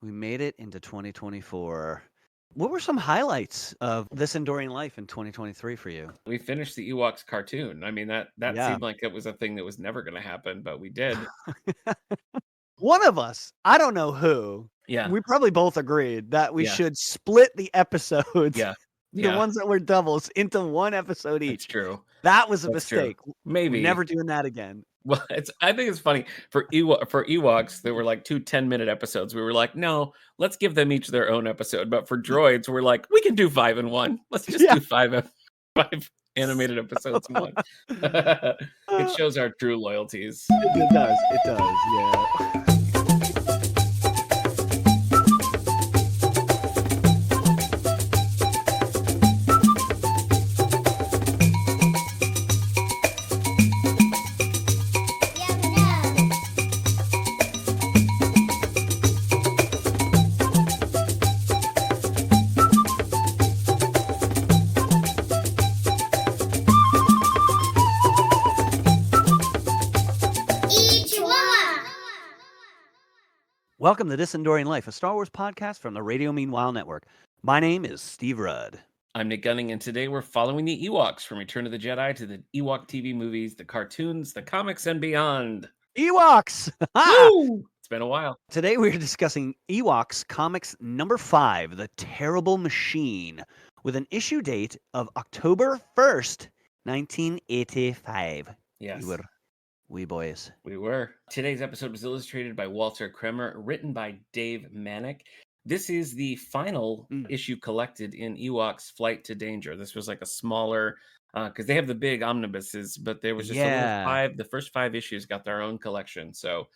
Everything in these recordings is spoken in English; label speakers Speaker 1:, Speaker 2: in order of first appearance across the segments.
Speaker 1: We made it into 2024. What were some highlights of this Endorian life in 2023 for you?
Speaker 2: We finished the Ewoks cartoon. I mean, that
Speaker 1: Yeah.
Speaker 2: seemed like it was a thing that was never gonna happen, but we did.
Speaker 1: One of us, I don't know who,
Speaker 2: Yeah,
Speaker 1: we probably both agreed that we
Speaker 2: yeah,
Speaker 1: should split the episodes,
Speaker 2: yeah,
Speaker 1: the
Speaker 2: yeah,
Speaker 1: ones that were doubles, into one episode
Speaker 2: that's
Speaker 1: each.
Speaker 2: true.
Speaker 1: That was a
Speaker 2: That's true.
Speaker 1: mistake. We're
Speaker 2: Maybe.
Speaker 1: never doing that again.
Speaker 2: Well, I think it's funny for Ewoks, there were like 2 10-minute episodes. We were like, "No, let's give them each their own episode." But for
Speaker 1: Y
Speaker 2: droids, we're like, "We can do 5 in 1. Let's just
Speaker 1: Yeah.
Speaker 2: do 5 animated episodes in 1." It shows our true loyalties.
Speaker 1: It does, yeah.
Speaker 3: Each one.
Speaker 1: Welcome to This Endorian Life, a Star Wars podcast from the Radio Meanwhile Network. My name is Steve Rudd.
Speaker 2: I'm Nick Gunning, and today we're following the Ewoks from Return of the Jedi to the Ewok TV movies, the cartoons, the comics, and beyond.
Speaker 1: Ewoks! Ha!
Speaker 2: Woo! It's been a while.
Speaker 1: Today we're discussing Ewoks Comics number 5, The Terrible Machine, with an issue date of October 1st, 1985.
Speaker 2: Yes.
Speaker 1: We were wee boys.
Speaker 2: We were. Today's episode was illustrated by Walter Kremer, written by Dave Manick. This is the final issue collected in Ewok's Flight to Danger. This was like a smaller, because they have the big omnibuses, but there was just a little
Speaker 1: Yeah.
Speaker 2: the first 5 issues got their own collection. So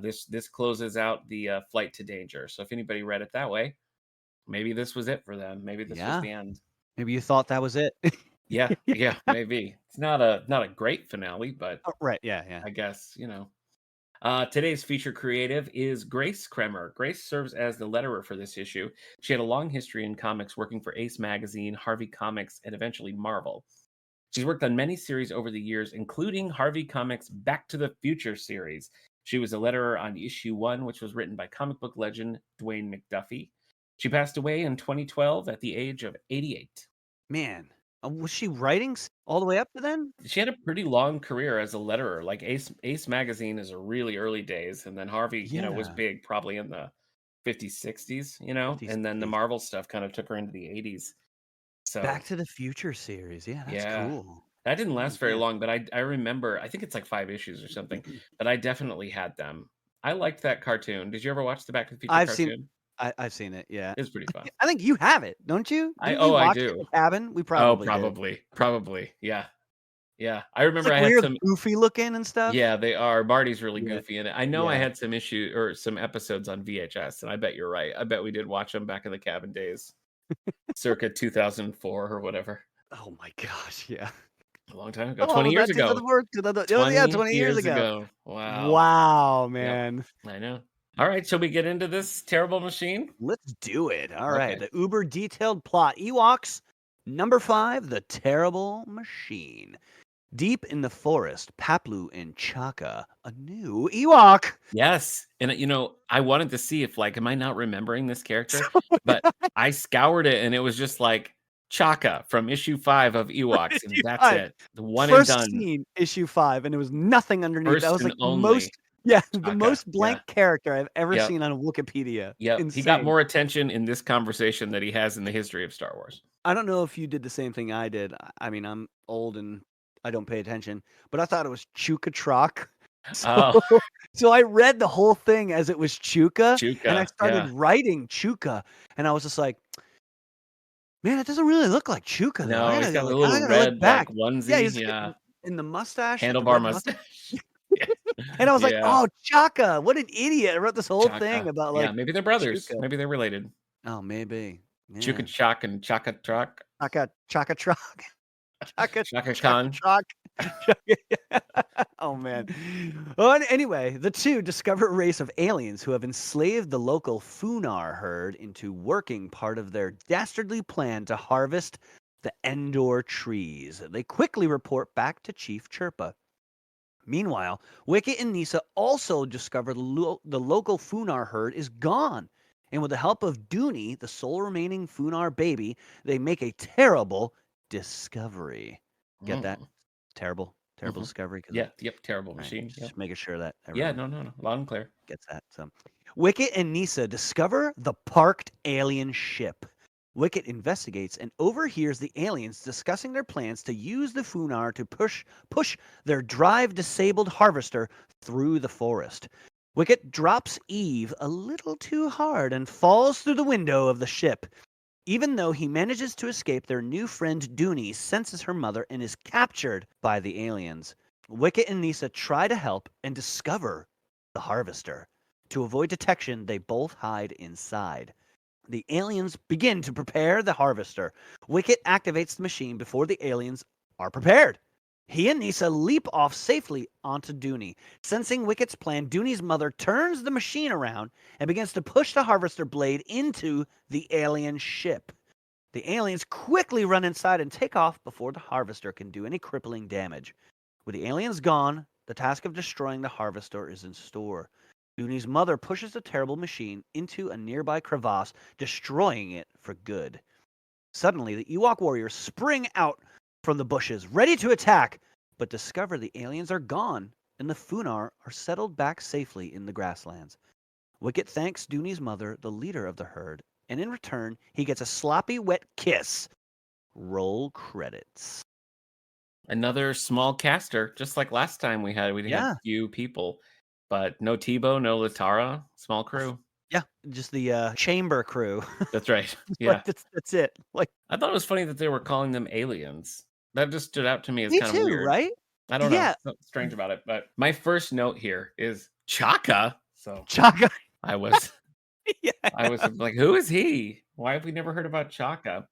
Speaker 2: this closes out the Flight to Danger. So if anybody read it that way, maybe this was it for them. Maybe this was
Speaker 1: Yeah.
Speaker 2: the end.
Speaker 1: Maybe you thought that was it.
Speaker 2: Yeah, yeah, maybe. It's not a great finale, but
Speaker 1: Oh, right, yeah.
Speaker 2: I guess, today's feature creative is Grace Kremer. Grace serves as the letterer for this issue. She had a long history in comics, working for Ace Magazine, Harvey Comics, and eventually Marvel. She's worked on many series over the years, including Harvey Comics' Back to the Future series. She was a letterer on issue 1, which was written by comic book legend Dwayne McDuffie. She passed away in 2012 at the age of 88.
Speaker 1: Man, was she writing all the way up to then?
Speaker 2: She had a pretty long career as a letterer. Like Ace Magazine is a really early days, and then Harvey, was
Speaker 1: Yeah.
Speaker 2: big probably in the 50s, 60s,
Speaker 1: 50s,
Speaker 2: and then the
Speaker 1: 60s.
Speaker 2: Marvel stuff kind of took her into the 80s.
Speaker 1: Back
Speaker 2: So,
Speaker 1: to the Future series. Yeah, that's
Speaker 2: yeah.
Speaker 1: cool.
Speaker 2: That didn't
Speaker 1: Oh,
Speaker 2: last very
Speaker 1: man.
Speaker 2: long, but I remember, I think it's like 5 issues or something, but I definitely had them. I liked that cartoon. Did you ever watch the Back to the Future
Speaker 1: I've seen
Speaker 2: cartoon?
Speaker 1: I've seen it, yeah.
Speaker 2: It's pretty fun.
Speaker 1: I think you have it, don't you? Didn't we
Speaker 2: I
Speaker 1: watch it in
Speaker 2: do.
Speaker 1: the cabin? We
Speaker 2: Oh,
Speaker 1: probably did.
Speaker 2: probably. Yeah. Yeah. I
Speaker 1: It's,
Speaker 2: remember
Speaker 1: like,
Speaker 2: I had
Speaker 1: weird,
Speaker 2: some.
Speaker 1: goofy looking and stuff.
Speaker 2: Yeah, they are. Marty's really
Speaker 1: Yeah,
Speaker 2: goofy in it. I know I
Speaker 1: yeah.
Speaker 2: had some issue or some episodes on VHS, and I bet you're right. I bet we did watch them back in the cabin days, circa 2004 or whatever.
Speaker 1: Oh my gosh, yeah.
Speaker 2: A long time ago, 20
Speaker 1: Oh,
Speaker 2: years
Speaker 1: that's
Speaker 2: ago.
Speaker 1: another word. Oh, yeah,
Speaker 2: 20
Speaker 1: 20 years
Speaker 2: years
Speaker 1: ago.
Speaker 2: ago. Wow.
Speaker 1: Wow,
Speaker 2: Yep.
Speaker 1: man.
Speaker 2: I know. All right, shall we get into this terrible machine?
Speaker 1: Let's do it. All right,
Speaker 2: Okay.
Speaker 1: the uber detailed plot. Ewoks, number 5, The Terrible Machine. Deep in the forest, Paplu and Chaka, a new Ewok.
Speaker 2: Yes. And I wanted to see if am I not remembering this character? But I scoured it and it was just like Chaka from issue 5 of Ewoks, and
Speaker 1: Issue
Speaker 2: that's
Speaker 1: 5.
Speaker 2: it. The one and
Speaker 1: First
Speaker 2: done.
Speaker 1: scene, issue 5, and there was nothing underneath. That
Speaker 2: First
Speaker 1: was
Speaker 2: and
Speaker 1: like the
Speaker 2: only
Speaker 1: most the
Speaker 2: Chaka.
Speaker 1: most
Speaker 2: Yeah.
Speaker 1: blank character I've ever
Speaker 2: Yep.
Speaker 1: seen on Wikipedia.
Speaker 2: Yep. He got
Speaker 1: Insane.
Speaker 2: more attention in this conversation than he has in the history of Star Wars.
Speaker 1: I don't know if you did the same thing I did. I mean, I'm old and I don't pay attention, but I thought it was Chuka Trock. So
Speaker 2: Oh,
Speaker 1: so I read the whole thing as it was Chuka, and I
Speaker 2: Chuka.
Speaker 1: started
Speaker 2: Yeah.
Speaker 1: writing Chuka, and I was just like, "Man, it doesn't really look like Chuka though.
Speaker 2: No, he's got the
Speaker 1: I
Speaker 2: little
Speaker 1: gotta look
Speaker 2: red
Speaker 1: back." Yeah,
Speaker 2: onesie.
Speaker 1: he's
Speaker 2: Yeah.
Speaker 1: in the mustache with the
Speaker 2: Handlebar
Speaker 1: red mustache.
Speaker 2: mustache. Yeah.
Speaker 1: And I was like,
Speaker 2: Yeah.
Speaker 1: "Oh, Chaka, what an idiot." I wrote this whole thing
Speaker 2: Chaka.
Speaker 1: about,
Speaker 2: Yeah.
Speaker 1: like,
Speaker 2: Maybe they're brothers.
Speaker 1: Chuka.
Speaker 2: Maybe they're related.
Speaker 1: Oh, maybe.
Speaker 2: Chuka
Speaker 1: Yeah.
Speaker 2: Chak and Chaka Truck.
Speaker 1: Chaka Trock. Chaka
Speaker 2: Chaka
Speaker 1: Chaka
Speaker 2: Khan.
Speaker 1: Trock. Oh, man. Well, anyway, the two discover a race of aliens who have enslaved the local Funar herd into working part of their dastardly plan to harvest the Endor trees. They quickly report back to Chief Chirpa. Meanwhile, Wicket and Nisa also discover the local Funar herd is gone, And with the help of Dooney, the sole remaining Funar baby, they make a terrible discovery. Get that?
Speaker 2: Mm.
Speaker 1: Terrible, terrible
Speaker 2: Mhm.
Speaker 1: discovery because
Speaker 2: Yeah, yep, terrible
Speaker 1: all right,
Speaker 2: machine, yep.
Speaker 1: just making sure that
Speaker 2: Yeah,
Speaker 1: everyone
Speaker 2: no, no, no, loud and clear.
Speaker 1: gets that. So, Wicket and Nisa discover the parked alien ship. Wicket investigates and overhears the aliens discussing their plans to use the Funar to push their drive-disabled harvester through the forest. Wicket drops Eve a little too hard and falls through the window of the ship. Even though he manages to escape, their new friend Dooney senses her mother and is captured by the aliens. Wicket and Nisa try to help and discover the harvester. To avoid detection, they both hide inside. The aliens begin to prepare the harvester. Wicket activates the machine before the aliens are prepared. He and Nisa leap off safely onto Dooney. Sensing Wicket's plan, Dooney's mother turns the machine around and begins to push the harvester blade into the alien ship. The aliens quickly run inside and take off before the harvester can do any crippling damage. With the aliens gone, the task of destroying the harvester is in store. Dooney's mother pushes the terrible machine into a nearby crevasse, destroying it for good. Suddenly, the Ewok warriors spring out from the bushes, ready to attack, but discover the aliens are gone and the Funar are settled back safely in the grasslands. Wicket thanks Dooney's mother, the leader of the herd, and in return, he gets a sloppy, wet kiss. Roll credits.
Speaker 2: Another small caster, just like last time we had
Speaker 1: Yeah.
Speaker 2: few people, but no Tebow, no Latara, small crew.
Speaker 1: Yeah, just the chamber crew.
Speaker 2: That's right.
Speaker 1: Like
Speaker 2: Yeah.
Speaker 1: that's it. Like
Speaker 2: I thought it was funny that they were calling them aliens. That just stood out to me as
Speaker 1: me
Speaker 2: kind of
Speaker 1: too,
Speaker 2: weird.
Speaker 1: right?
Speaker 2: I don't know,
Speaker 1: Yeah.
Speaker 2: something strange about it, but my first note here is Chaka. So
Speaker 1: Chaka.
Speaker 2: I was
Speaker 1: Yeah.
Speaker 2: I was like, "Who is he? Why have we never heard about Chaka?"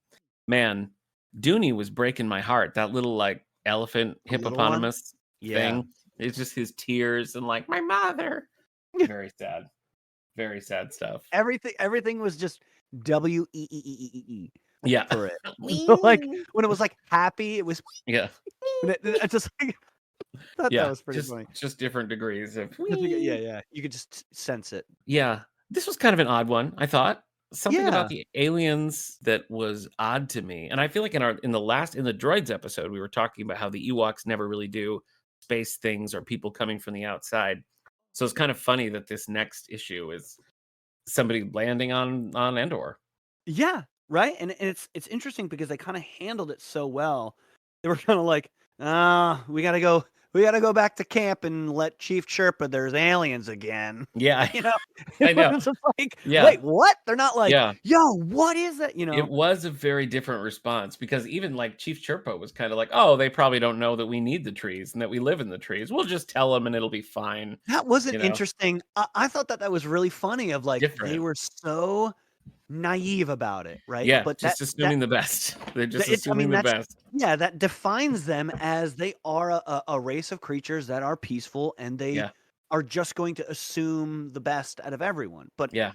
Speaker 2: Man, Dooney was breaking my heart. That little, like, elephant
Speaker 1: The little one?
Speaker 2: hippopotamus
Speaker 1: Yeah.
Speaker 2: thing. It's just his tears and, like, "My mother." Very sad. Very sad stuff.
Speaker 1: Everything was just WEEEEE
Speaker 2: Yeah.
Speaker 1: for it. So, like,
Speaker 2: Wee.
Speaker 1: when it was, like, happy, it was
Speaker 2: Yeah.
Speaker 1: when it just like thought that
Speaker 2: Yeah.
Speaker 1: was pretty
Speaker 2: Just
Speaker 1: funny.
Speaker 2: just different degrees of
Speaker 1: Just because yeah,
Speaker 2: wee.
Speaker 1: yeah. You could just sense it.
Speaker 2: Yeah. This was kind of an odd one, I thought. Something about
Speaker 1: Yeah.
Speaker 2: the aliens that was odd to me, and I feel like in the droids episode, we were talking about how the Ewoks never really do space things or people coming from the outside. So it's kind of funny that this next issue is somebody landing on Endor.
Speaker 1: Yeah, right? And it's interesting because they kinda handled it so well. They were kinda like, "Ah, we gotta go back to camp and let Chief Chirpa, there's aliens again."
Speaker 2: Yeah,
Speaker 1: You know?
Speaker 2: I
Speaker 1: It
Speaker 2: know.
Speaker 1: was just like,
Speaker 2: Yeah,
Speaker 1: "Wait, what?" They're not like,
Speaker 2: yeah.
Speaker 1: "Yo, what is that?" You
Speaker 2: It
Speaker 1: know?
Speaker 2: was a very different response because even like Chief Chirpo was kind of like, "Oh, they probably don't know that we need the trees and that we live in the trees. We'll just tell them and it'll be fine."
Speaker 1: That was an
Speaker 2: You know,
Speaker 1: interesting I thought that that was really funny of, like, they
Speaker 2: different.
Speaker 1: were so naive about it, right?
Speaker 2: Yeah,
Speaker 1: But
Speaker 2: just
Speaker 1: that
Speaker 2: assuming the best. They're just
Speaker 1: it I
Speaker 2: assuming
Speaker 1: mean,
Speaker 2: the
Speaker 1: that's
Speaker 2: best.
Speaker 1: yeah, that defines them as they are a race of creatures that are peaceful, and they
Speaker 2: Yeah,
Speaker 1: are just going to assume the best out of everyone. But
Speaker 2: yeah,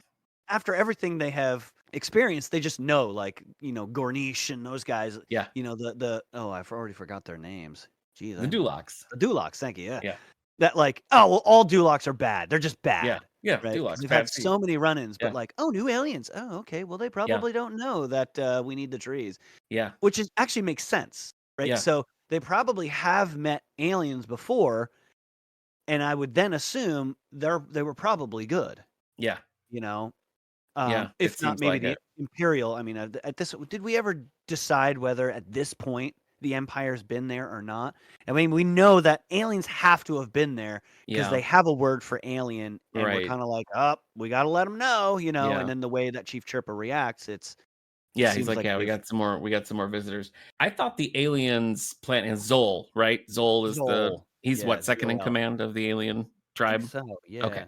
Speaker 1: after everything they have experienced, they just know, like, Gornish and those guys,
Speaker 2: yeah.
Speaker 1: the oh, I've already forgot their names. Jeez,
Speaker 2: The Dulaks.
Speaker 1: the Dulaks, thank you, yeah.
Speaker 2: Yeah,
Speaker 1: That like, "Oh, well, all Dulaks are bad. They're just
Speaker 2: yeah,
Speaker 1: bad."
Speaker 2: yeah.
Speaker 1: Right? Because 'Cause
Speaker 2: Dulaks,
Speaker 1: they've had
Speaker 2: bad seed.
Speaker 1: so many run-ins, but
Speaker 2: Yeah,
Speaker 1: like, "Oh, new aliens. Oh, okay. Well, they
Speaker 2: yeah,
Speaker 1: probably don't know that, we need the trees."
Speaker 2: yeah,
Speaker 1: Which is actually makes sense, right?
Speaker 2: yeah,
Speaker 1: So, they probably have met aliens before, and I would then assume they were probably good,
Speaker 2: yeah,
Speaker 1: you know?
Speaker 2: yeah.
Speaker 1: If
Speaker 2: It
Speaker 1: not
Speaker 2: seems
Speaker 1: maybe
Speaker 2: like
Speaker 1: the
Speaker 2: it.
Speaker 1: Imperial, I mean, at this did we ever decide whether at this point the Empire's been there or not? I mean, we know that aliens have to have been there because
Speaker 2: Yeah,
Speaker 1: they have a word for alien, and we're
Speaker 2: right.
Speaker 1: kinda like, "Oh, we gotta let them know," and
Speaker 2: Yeah.
Speaker 1: then the way that Chief Chirpa reacts, it
Speaker 2: Yeah, he's
Speaker 1: seems
Speaker 2: like,
Speaker 1: like
Speaker 2: "Yeah, we
Speaker 1: they've
Speaker 2: got some more visitors." I thought the aliens plant is Zol, right? Zol is he's
Speaker 1: Yeah,
Speaker 2: what, second in
Speaker 1: ZOL.
Speaker 2: command of the alien
Speaker 1: Think
Speaker 2: tribe?
Speaker 1: so,
Speaker 2: Okay.
Speaker 1: yeah.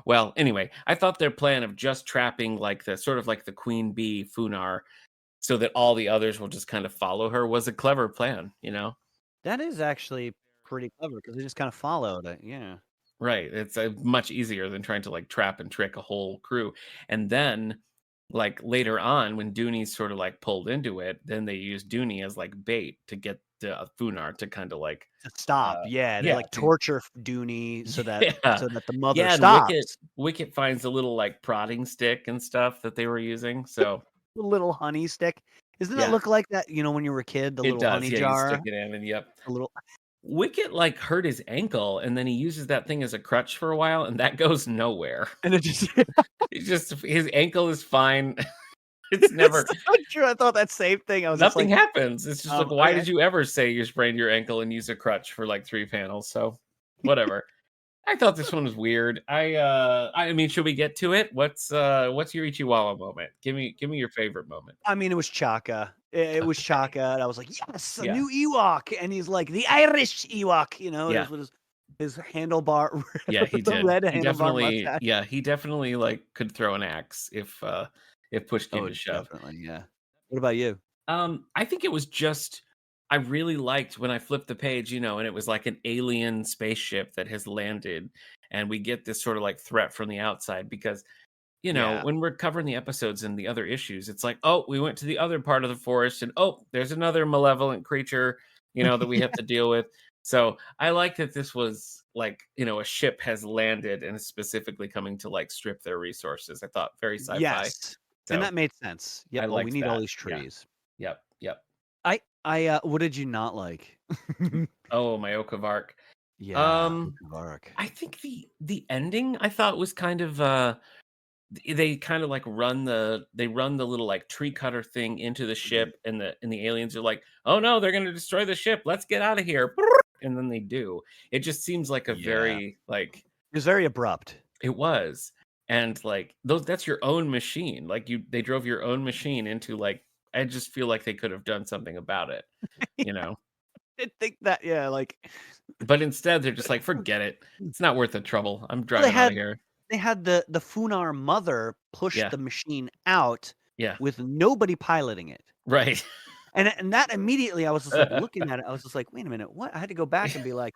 Speaker 2: Well, anyway, I thought their plan of just trapping like the sort of like the queen bee Funar so that all the others will just kind of follow her was a clever plan, you know?
Speaker 1: That is actually pretty clever because they just kinda followed it, yeah.
Speaker 2: Right. It's much easier than trying to like trap and trick a whole crew. And then like later on when Dooney's sort of like pulled into it, then they use Dooney as like bait to get the Funar to kind of like,
Speaker 1: To stop, yeah, they,
Speaker 2: yeah,
Speaker 1: like, torture Dooney
Speaker 2: yeah,
Speaker 1: so that the mother
Speaker 2: yeah, and
Speaker 1: stops.
Speaker 2: Wicket finds a little like prodding stick and stuff that they were using. So
Speaker 1: The little honey stick. Doesn't that
Speaker 2: yeah,
Speaker 1: look like that, when you were a kid, the
Speaker 2: it
Speaker 1: little
Speaker 2: does.
Speaker 1: honey
Speaker 2: Yeah, you stick
Speaker 1: jar?
Speaker 2: it in, and yep.
Speaker 1: The little
Speaker 2: Wicket like hurt his ankle, and then he uses that thing as a crutch for a while, and that goes nowhere.
Speaker 1: and it just
Speaker 2: It's just his ankle is fine. It's
Speaker 1: it's
Speaker 2: never
Speaker 1: so true, I thought that same thing, I was just
Speaker 2: nothing
Speaker 1: like,
Speaker 2: happens. It's just like, why
Speaker 1: okay.
Speaker 2: did you ever say you sprained your ankle and use a crutch for like 3 panels? So, whatever. I thought this one was weird. I mean, should we get to it? What's your Ichiwawa moment? Give me your favorite moment.
Speaker 1: I mean, it was Chaka. It was
Speaker 2: Okay.
Speaker 1: Chaka, and I was like, "Yes, a
Speaker 2: Yeah.
Speaker 1: new Ewok," and he's like, "The Irish Ewok,"
Speaker 2: Yeah.
Speaker 1: just with his handlebar
Speaker 2: Yeah, he
Speaker 1: with the
Speaker 2: did.
Speaker 1: red handlebar mustache.
Speaker 2: He definitely like could throw an axe if push came
Speaker 1: Oh,
Speaker 2: to shove.
Speaker 1: definitely, yeah. What about you?
Speaker 2: I think it was just I really liked when I flipped the page, and it was like an alien spaceship that has landed, and we get this sort of like threat from the outside because
Speaker 1: Yeah.
Speaker 2: when we're covering the episodes and the other issues, it's like, oh, we went to the other part of the forest, and oh, there's another malevolent creature, that we have to deal with. So I like that this was like, a ship has landed and is specifically coming to like strip their resources. I thought very sci-fi.
Speaker 1: Yes, and
Speaker 2: So
Speaker 1: that made sense.
Speaker 2: I
Speaker 1: Yep, well, we
Speaker 2: liked
Speaker 1: need all
Speaker 2: that.
Speaker 1: these
Speaker 2: Yeah.
Speaker 1: trees.
Speaker 2: Yep. Yep.
Speaker 1: What did you not like?
Speaker 2: Oh, my Oak of Arc.
Speaker 1: Yeah,
Speaker 2: Um,
Speaker 1: Varric.
Speaker 2: I think the ending I thought was kind of they kind of like run the little like tree cutter thing into the
Speaker 1: Mhm.
Speaker 2: ship, and the aliens are like, "Oh no, they're going to destroy the ship. Let's get out of here." And then they do. It just seems like a
Speaker 1: Yeah.
Speaker 2: very like
Speaker 1: It was very abrupt.
Speaker 2: it was. And like those that's your own machine. Like they drove your own machine into like I just feel like they could have done something about it, you know.
Speaker 1: I think that yeah, like
Speaker 2: But instead they're just like, "Forget it. It's not worth the trouble. I'm
Speaker 1: well, they
Speaker 2: driving out of
Speaker 1: had
Speaker 2: here."
Speaker 1: they had the Funar mother push
Speaker 2: Yeah.
Speaker 1: the machine out
Speaker 2: Yeah.
Speaker 1: with nobody piloting it.
Speaker 2: Right.
Speaker 1: And that immediately I was just, like, looking at it, I was just like, "Wait a minute, what?" I had to go back and be like,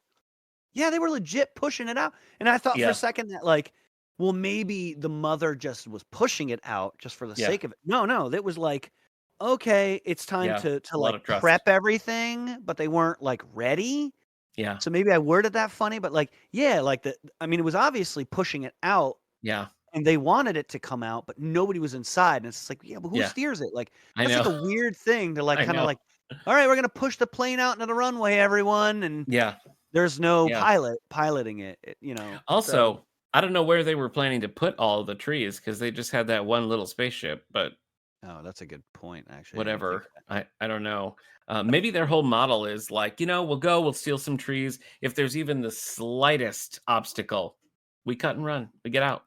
Speaker 1: "Yeah, they were legit pushing it out." And I thought for a
Speaker 2: Yeah.
Speaker 1: second that, like, well, maybe the mother just was pushing it out just for the
Speaker 2: Yeah.
Speaker 1: sake of it. No, no, that was like, okay, it's time
Speaker 2: Yeah.
Speaker 1: to,
Speaker 2: A lot
Speaker 1: like,
Speaker 2: of
Speaker 1: prep
Speaker 2: trust.
Speaker 1: everything, but they weren't, like, ready.
Speaker 2: Yeah.
Speaker 1: So maybe I worded that funny, but, like, yeah, like, I mean, it was obviously pushing it out,
Speaker 2: Yeah.
Speaker 1: and they wanted it to come out, but nobody was inside, and it's just like, yeah, but who
Speaker 2: Yeah.
Speaker 1: steers it? Like,
Speaker 2: I
Speaker 1: that's
Speaker 2: know.
Speaker 1: like a weird thing to, like,
Speaker 2: I
Speaker 1: kinda
Speaker 2: know.
Speaker 1: like, "Alright, we're gonna push the plane out into the runway, everyone," and
Speaker 2: Yeah.
Speaker 1: there's no
Speaker 2: Yeah.
Speaker 1: pilot piloting so
Speaker 2: Also, I don't know where they were planning to put all the trees because they just had that one little spaceship, but
Speaker 1: oh, that's a good point, actually, I didn't even think
Speaker 2: whatever.
Speaker 1: of that.
Speaker 2: I don't know. Maybe their whole model is like, we'll steal some trees. If there's even the slightest obstacle, we cut and run. We get out.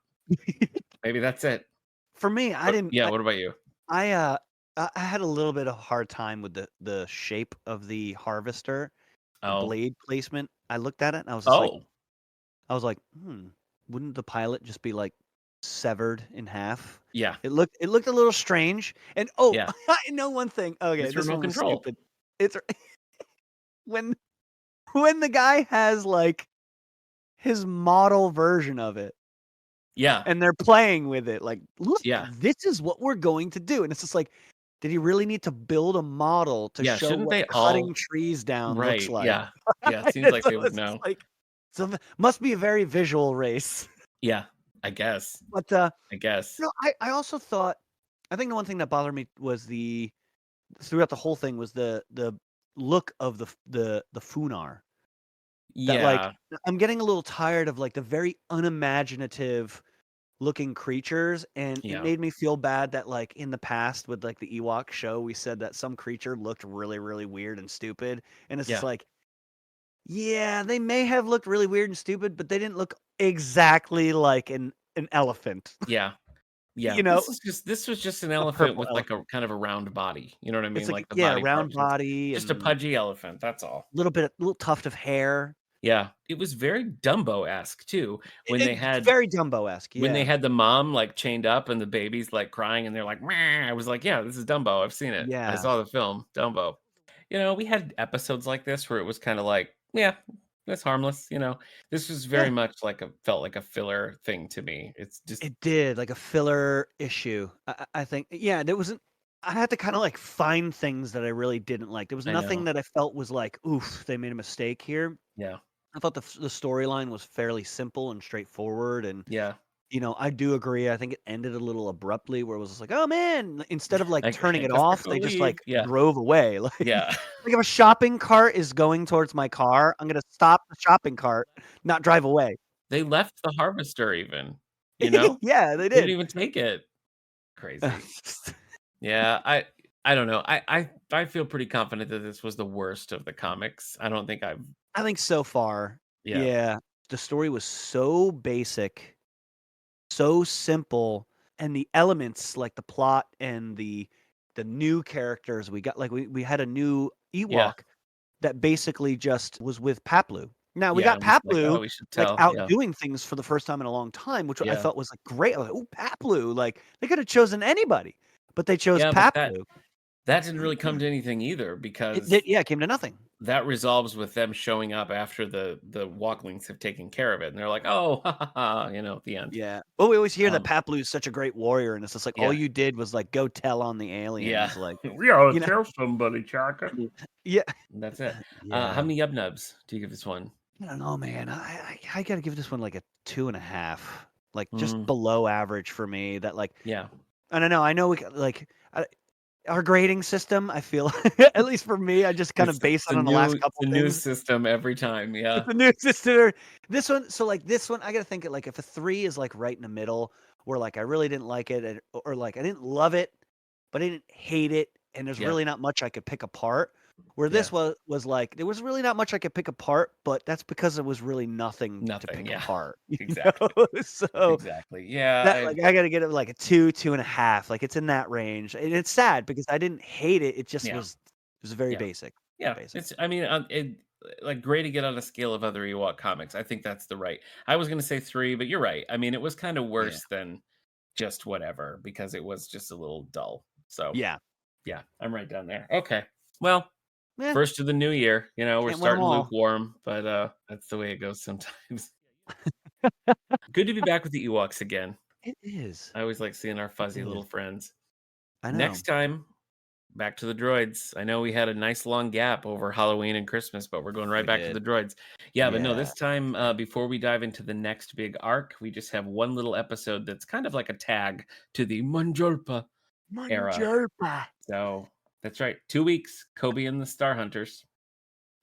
Speaker 2: Maybe that's it.
Speaker 1: For me, I
Speaker 2: But
Speaker 1: didn't
Speaker 2: yeah, what about you?
Speaker 1: I, I had a little bit of a hard time with the shape of the harvester, the
Speaker 2: Oh.
Speaker 1: blade placement. I looked at it, and
Speaker 2: Oh.
Speaker 1: I was like, wouldn't the pilot just be, like, severed in half?
Speaker 2: Yeah.
Speaker 1: It looked a little strange, and oh,
Speaker 2: Yeah.
Speaker 1: I know one thing. Okay,
Speaker 2: It's
Speaker 1: this
Speaker 2: remote
Speaker 1: one was
Speaker 2: control.
Speaker 1: stupid. It's when when the guy has, like, his model version of it,
Speaker 2: Yeah.
Speaker 1: and they're playing with it, like, "Look,
Speaker 2: Yeah.
Speaker 1: this is what we're going to do," and it's just like, did he really need to build a model to
Speaker 2: Yeah.
Speaker 1: show
Speaker 2: Shouldn't
Speaker 1: what
Speaker 2: they
Speaker 1: cutting
Speaker 2: all
Speaker 1: trees down looks
Speaker 2: right.
Speaker 1: like?
Speaker 2: Yeah. Yeah. It seems
Speaker 1: And
Speaker 2: like
Speaker 1: so
Speaker 2: they would
Speaker 1: it's just
Speaker 2: know.
Speaker 1: like so must be a very visual race.
Speaker 2: Yeah. I guess.
Speaker 1: But,
Speaker 2: I guess.
Speaker 1: I also thought I think the one thing that bothered me was throughout the whole thing was the look of the Funar. That, like,
Speaker 2: Yeah.
Speaker 1: I'm getting a little tired of, like, the very unimaginative looking creatures, and it
Speaker 2: Yeah.
Speaker 1: made me feel bad that, like, in the past with, like, the Ewok show, we said that some creature looked really, really weird and stupid, and it's just
Speaker 2: Yeah.
Speaker 1: like, yeah, they may have looked really weird and stupid, but they didn't look exactly like an elephant,
Speaker 2: Yeah. Yeah.
Speaker 1: you know?
Speaker 2: This was just an
Speaker 1: A
Speaker 2: elephant
Speaker 1: purple
Speaker 2: with like a
Speaker 1: elephant.
Speaker 2: kind of a round body. You know what I
Speaker 1: It's
Speaker 2: mean?
Speaker 1: like
Speaker 2: Like the
Speaker 1: yeah,
Speaker 2: body
Speaker 1: round
Speaker 2: proportions.
Speaker 1: body
Speaker 2: Just a
Speaker 1: and
Speaker 2: pudgy elephant. That's all.
Speaker 1: little tuft of hair.
Speaker 2: Yeah. It was very Dumbo-esque too
Speaker 1: It's very Dumbo-esque,
Speaker 2: when they
Speaker 1: yeah.
Speaker 2: had the mom like chained up and the baby's like crying and they're like, "Meh." I was like, yeah, this is Dumbo. I've seen it. I
Speaker 1: Yeah.
Speaker 2: saw the film Dumbo. We had episodes like this where it was kind of like, yeah, that's harmless. This was
Speaker 1: Yeah.
Speaker 2: very much like felt like a filler thing to me. It's just,
Speaker 1: It did, like a filler issue. I think yeah, there wasn't I had to kind of like find things that I really didn't like. There was
Speaker 2: I
Speaker 1: nothing
Speaker 2: know.
Speaker 1: that I felt was like, oof, they made a mistake here.
Speaker 2: Yeah.
Speaker 1: I thought the storyline was fairly simple and straightforward, and
Speaker 2: Yeah.
Speaker 1: I do agree. I think it ended a little abruptly, where it was just like, oh man, instead of like
Speaker 2: Like,
Speaker 1: turning
Speaker 2: I
Speaker 1: it
Speaker 2: guess we're
Speaker 1: off,
Speaker 2: gonna
Speaker 1: they just
Speaker 2: leave.
Speaker 1: like
Speaker 2: Yeah.
Speaker 1: drove away.
Speaker 2: Yeah.
Speaker 1: Like if a shopping cart is going towards my car, I'm gonna stop the shopping cart, not drive away.
Speaker 2: They left the harvester even, you know?
Speaker 1: Yeah, they
Speaker 2: They didn't
Speaker 1: did.
Speaker 2: even take it. Crazy. Yeah, I don't know. I feel pretty confident that this was the worst of the comics. I don't think I've
Speaker 1: I think so far,
Speaker 2: yeah.
Speaker 1: yeah, the story was so basic, so simple, and the elements like the plot and the new characters we got, like we had a new
Speaker 2: Yeah.
Speaker 1: Ewok that basically just was with Paplu. Now we
Speaker 2: Yeah,
Speaker 1: got
Speaker 2: I'm just like,
Speaker 1: Paplu
Speaker 2: "Oh, we should
Speaker 1: like
Speaker 2: tell."
Speaker 1: out
Speaker 2: Yeah.
Speaker 1: doing things for the first time in a long time, which I
Speaker 2: Yeah.
Speaker 1: felt was like great. I was like, "Ooh, Paplu!" Like they could have chosen anybody, but they chose
Speaker 2: Yeah, but that
Speaker 1: Paplu.
Speaker 2: that didn't really come to anything either
Speaker 1: It
Speaker 2: because
Speaker 1: did, yeah, it came to nothing.
Speaker 2: that resolves with them showing up after the walklings have taken care of it, and they're like, "Oh, ha, ha, ha," at the end.
Speaker 1: Yeah. Well, we always hear that
Speaker 2: Um,
Speaker 1: Paplu is such a great warrior, and it's just like all
Speaker 2: yeah,
Speaker 1: you did was like go tell on the
Speaker 2: yeah.
Speaker 1: aliens, like
Speaker 2: We gotta
Speaker 1: you know.
Speaker 2: tell somebody, Chaka.
Speaker 1: Yeah.
Speaker 2: That's it. How
Speaker 1: Yeah.
Speaker 2: many yub nubs do you give this one?
Speaker 1: I don't know, man. I gotta give this one like a 2.5, like just
Speaker 2: Mm,
Speaker 1: below average for me. That like
Speaker 2: yeah.
Speaker 1: I don't know. I know like our grading system. I feel at least for me, I just kind of
Speaker 2: It's
Speaker 1: base it
Speaker 2: a
Speaker 1: on the last
Speaker 2: it's
Speaker 1: couple
Speaker 2: a new
Speaker 1: things.
Speaker 2: system every time,
Speaker 1: It's
Speaker 2: yeah.
Speaker 1: a new system. This one, so like this one, I gotta think it like if a 3 is like right in the middle, where like I really didn't like it, or like I didn't love it, but I didn't hate it, and there's
Speaker 2: Yeah,
Speaker 1: really not much I could pick apart. Where
Speaker 2: yeah.
Speaker 1: this was like there was really not much I could pick apart, but that's because there was really really nothing to
Speaker 2: Nothing,
Speaker 1: pick
Speaker 2: yeah.
Speaker 1: apart, you
Speaker 2: Exactly,
Speaker 1: So
Speaker 2: exactly. Yeah,
Speaker 1: that like I gotta get it like a 2, 2.5, like it's in that range, and it's sad because I didn't hate it. It just
Speaker 2: yeah,
Speaker 1: was very
Speaker 2: yeah,
Speaker 1: basic,
Speaker 2: yeah.
Speaker 1: basic.
Speaker 2: It's I mean, like, grading it on a scale of other Ewok comics, I think that's the right I was gonna say 3, but you're right. I mean, it was kinda
Speaker 1: Yeah,
Speaker 2: worse than just whatever because it was just a little dull. So,
Speaker 1: yeah,
Speaker 2: yeah, I'm right down there. Okay. Well,
Speaker 1: yeah.
Speaker 2: first of the new year, we're
Speaker 1: Can't win them
Speaker 2: starting
Speaker 1: all.
Speaker 2: lukewarm, but, that's the way it goes sometimes. Good to be back with the Ewoks again.
Speaker 1: It is.
Speaker 2: I always like seeing our
Speaker 1: It
Speaker 2: fuzzy little
Speaker 1: is.
Speaker 2: friends.
Speaker 1: I
Speaker 2: Next
Speaker 1: know.
Speaker 2: time, back to the droids. I know we had a nice long gap over Halloween and Christmas, but we're going right
Speaker 1: We
Speaker 2: back to
Speaker 1: did.
Speaker 2: the droids. Yeah, but no,
Speaker 1: Yeah.
Speaker 2: this time, before we dive into the next big arc, we just have one little episode that's kind of like a tag to the Manjolpa era.
Speaker 1: Manjerpa.
Speaker 2: So that's right. 2 weeks, Kobe and the Star Hunters.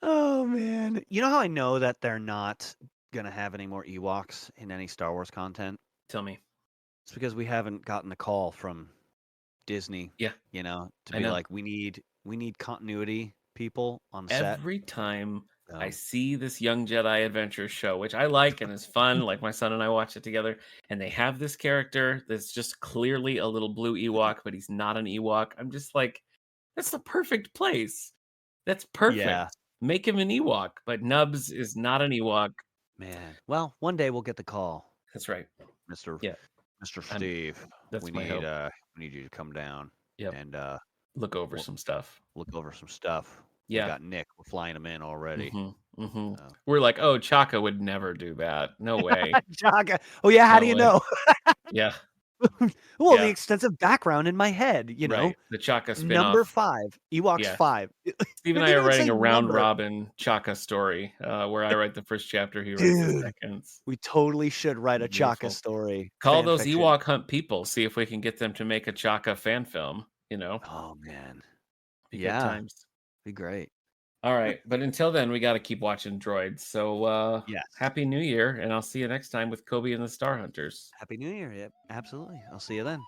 Speaker 1: Oh man. You know how I know that they're not gonna have any more Ewoks in any Star Wars content?
Speaker 2: Tell me.
Speaker 1: It's because we haven't gotten a call from Disney,
Speaker 2: Yeah,
Speaker 1: to
Speaker 2: I
Speaker 1: be
Speaker 2: know.
Speaker 1: like, we need continuity people on set.
Speaker 2: Every time I
Speaker 1: So
Speaker 2: see this Young Jedi Adventure show, which I like and is fun, like my son and I watch it together, and they have this character that's just clearly a little blue Ewok, but he's not an Ewok. I'm just like, that's the perfect place. That's
Speaker 1: yeah,
Speaker 2: perfect. Make him an Ewok, but Nubs is not an Ewok.
Speaker 1: man. Well, one day we'll get the call,
Speaker 2: That's right.
Speaker 1: Mr.
Speaker 2: Yeah,
Speaker 1: Mr.
Speaker 2: I'm.
Speaker 1: Steve. We
Speaker 2: That's my
Speaker 1: need
Speaker 2: hope.
Speaker 1: uh we need you to come down
Speaker 2: Yep.
Speaker 1: and
Speaker 2: Look over
Speaker 1: we'll
Speaker 2: some stuff.
Speaker 1: look over some stuff. We
Speaker 2: Yeah.
Speaker 1: got Nick. We're flying him in already.
Speaker 2: Hmm.
Speaker 1: So
Speaker 2: We're like, oh, Chaka would never do that. No way.
Speaker 1: Chaka. Oh yeah, how do
Speaker 2: No
Speaker 1: you
Speaker 2: way.
Speaker 1: know?
Speaker 2: Yeah.
Speaker 1: Well, the
Speaker 2: Yeah.
Speaker 1: extensive background in my head.
Speaker 2: Right. The Chaka
Speaker 1: Number
Speaker 2: spinoff.
Speaker 1: 5, Ewoks
Speaker 2: Yeah.
Speaker 1: 5.
Speaker 2: Steve
Speaker 1: They
Speaker 2: and I
Speaker 1: didn't
Speaker 2: are
Speaker 1: even
Speaker 2: writing
Speaker 1: say
Speaker 2: a round
Speaker 1: number.
Speaker 2: robin Chaka story, where I write the first chapter, he writes the
Speaker 1: Dude,
Speaker 2: second.
Speaker 1: we totally should write a Chaka
Speaker 2: Beautiful.
Speaker 1: story,
Speaker 2: Call
Speaker 1: fan
Speaker 2: those
Speaker 1: fiction.
Speaker 2: Ewok Hunt people, see if we can get them to make a Chaka fan film.
Speaker 1: Oh, man.
Speaker 2: Be good
Speaker 1: Yeah,
Speaker 2: times.
Speaker 1: be great.
Speaker 2: All right, but until then, we gotta keep watching droids. So,
Speaker 1: Yes.
Speaker 2: happy New Year, and I'll see you next time with Kobe and the Star Hunters.
Speaker 1: Happy New Year. Yep, absolutely. I'll see you then.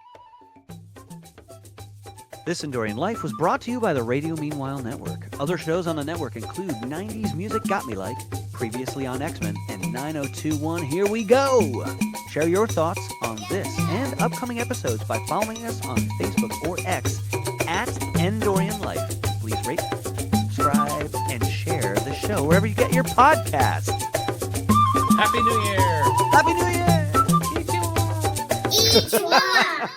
Speaker 1: This Endorian Life was brought to you by the Radio Meanwhile Network. Other shows on the network include 90s Music Got Me Like, previously on X-Men, and 9021 Here We Go! Share your thoughts on this and upcoming episodes by following us on Facebook or X at Endorian Life. Please rate, subscribe, and share the show wherever you get your podcast.
Speaker 2: Happy New Year!
Speaker 1: Happy New Year!
Speaker 3: Each one.